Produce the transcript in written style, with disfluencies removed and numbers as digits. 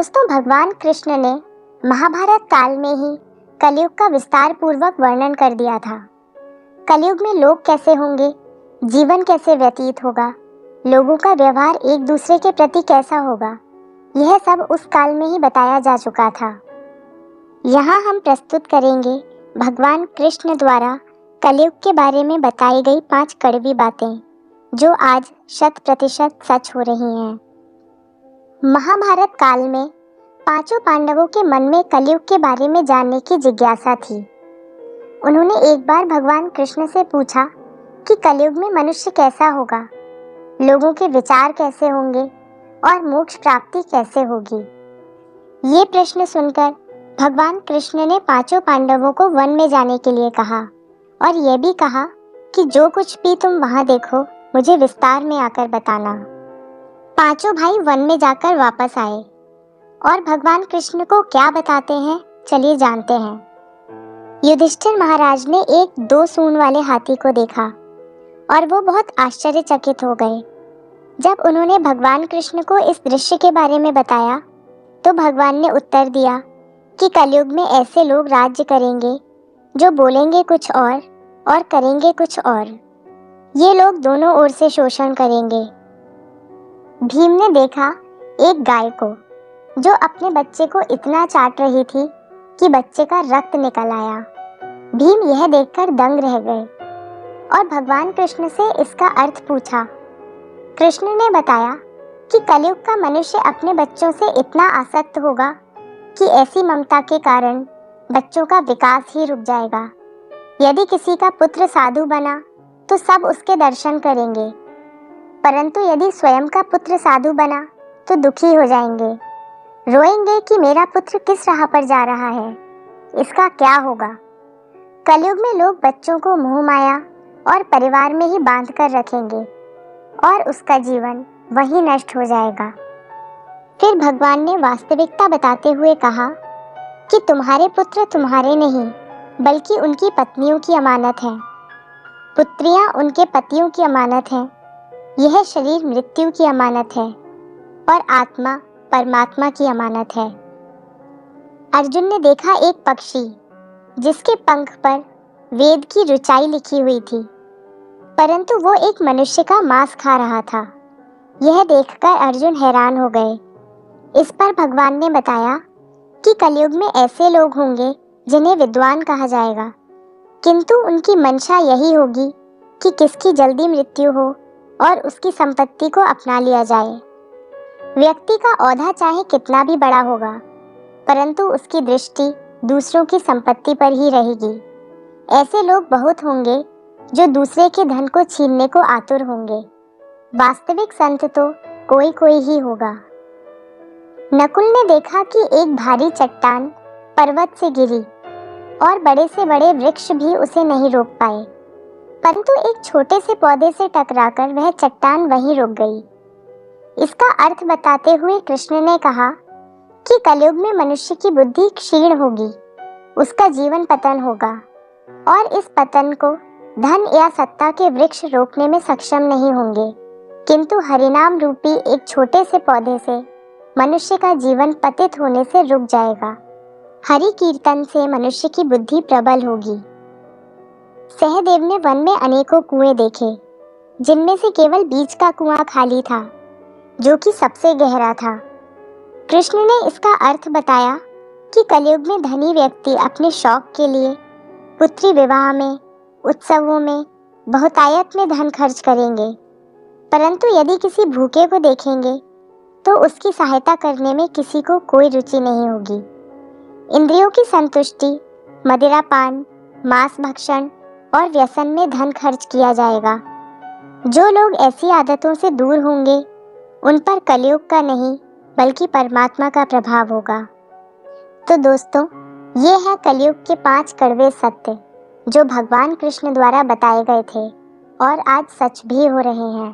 दोस्तों, भगवान कृष्ण ने महाभारत काल में ही कलयुग का विस्तार पूर्वक वर्णन कर दिया था। कलयुग में लोग कैसे होंगे, जीवन कैसे व्यतीत होगा, लोगों का व्यवहार एक दूसरे के प्रति कैसा होगा, यह सब उस काल में ही बताया जा चुका था। यहाँ हम प्रस्तुत करेंगे भगवान कृष्ण द्वारा कलयुग के बारे में बताई गई 5 कड़वी बातें, जो आज 100% सच हो रही हैं। महाभारत काल में पांचों पांडवों के मन में कलयुग के बारे में जानने की जिज्ञासा थी। उन्होंने एक बार भगवान कृष्ण से पूछा कि कलयुग में मनुष्य कैसा होगा, लोगों के विचार कैसे होंगे और मोक्ष प्राप्ति कैसे होगी। ये प्रश्न सुनकर भगवान कृष्ण ने पांचों पांडवों को वन में जाने के लिए कहा और यह भी कहा कि जो कुछ भी तुम वहां देखो, मुझे विस्तार में आकर बताना। पांचों भाई वन में जाकर वापस आए और भगवान कृष्ण को क्या बताते हैं, चलिए जानते हैं। युधिष्ठिर महाराज ने एक 2 सूंड वाले हाथी को देखा और वो बहुत आश्चर्यचकित हो गए। जब उन्होंने भगवान कृष्ण को इस दृश्य के बारे में बताया तो भगवान ने उत्तर दिया कि कलयुग में ऐसे लोग राज्य करेंगे जो बोलेंगे कुछ और करेंगे कुछ और। ये लोग दोनों ओर से शोषण करेंगे। भीम ने देखा एक गाय को जो अपने बच्चे को इतना चाट रही थी कि बच्चे का रक्त निकल आया। भीम यह देखकर दंग रह गए और भगवान कृष्ण से इसका अर्थ पूछा। कृष्ण ने बताया कि कलयुग का मनुष्य अपने बच्चों से इतना आसक्त होगा कि ऐसी ममता के कारण बच्चों का विकास ही रुक जाएगा। यदि किसी का पुत्र साधु बना तो सब उसके दर्शन करेंगे, परंतु यदि स्वयं का पुत्र साधु बना तो दुखी हो जाएंगे, रोएंगे कि मेरा पुत्र किस राह पर जा रहा है, इसका क्या होगा। कलयुग में लोग बच्चों को मोह माया और परिवार में ही बांध कर रखेंगे और उसका जीवन वहीं नष्ट हो जाएगा। फिर भगवान ने वास्तविकता बताते हुए कहा कि तुम्हारे पुत्र तुम्हारे नहीं, बल्कि उनकी पत्नियों की अमानत है। पुत्रियां उनके पतियों की अमानत हैं। यह शरीर मृत्यु की अमानत है और आत्मा परमात्मा की अमानत है। अर्जुन ने देखा एक पक्षी जिसके पंख पर वेद की ऋचाई लिखी हुई थी, परंतु वो एक मनुष्य का मांस खा रहा था। यह देखकर अर्जुन हैरान हो गए। इस पर भगवान ने बताया कि कलयुग में ऐसे लोग होंगे जिन्हें विद्वान कहा जाएगा, किंतु उनकी मंशा यही होगी कि किसकी जल्दी मृत्यु हो और उसकी संपत्ति को अपना लिया जाए। व्यक्ति का औधा चाहे कितना भी बड़ा होगा, परंतु उसकी दृष्टि दूसरों की संपत्ति पर ही रहेगी। ऐसे लोग बहुत होंगे जो दूसरे के धन को छीनने को आतुर होंगे। वास्तविक संत तो कोई कोई ही होगा। नकुल ने देखा कि एक भारी चट्टान पर्वत से गिरी और बड़े से बड़े वृक्ष भी उसे नहीं रोक पाए, परंतु एक छोटे से पौधे से टकराकर वह चट्टान वहीं रुक गई। इसका अर्थ बताते हुए कृष्ण ने कहा कि कलयुग में मनुष्य की बुद्धि क्षीण होगी, उसका जीवन पतन होगा और इस पतन को धन या सत्ता के वृक्ष रोकने में सक्षम नहीं होंगे, किंतु हरिनाम रूपी एक छोटे से पौधे से मनुष्य का जीवन पतित होने से रुक जाएगा। हरि कीर्तन से मनुष्य की बुद्धि प्रबल होगी। सहदेव ने वन में अनेकों कुएं देखे, जिनमें से केवल बीच का कुआं खाली था, जो कि सबसे गहरा था। कृष्ण ने इसका अर्थ बताया कि कलयुग में धनी व्यक्ति अपने शौक के लिए पुत्री विवाह में, उत्सवों में, बहुतायत में धन खर्च करेंगे, परंतु यदि किसी भूखे को देखेंगे तो उसकी सहायता करने में किसी को कोई रुचि नहीं होगी। इंद्रियों की संतुष्टि, मदिरापान, मांस भक्षण और व्यसन में धन खर्च किया जाएगा। जो लोग ऐसी आदतों से दूर होंगे, उन पर कलयुग का नहीं बल्कि परमात्मा का प्रभाव होगा। तो दोस्तों, ये है कलयुग के 5 कड़वे सत्य जो भगवान कृष्ण द्वारा बताए गए थे और आज सच भी हो रहे हैं।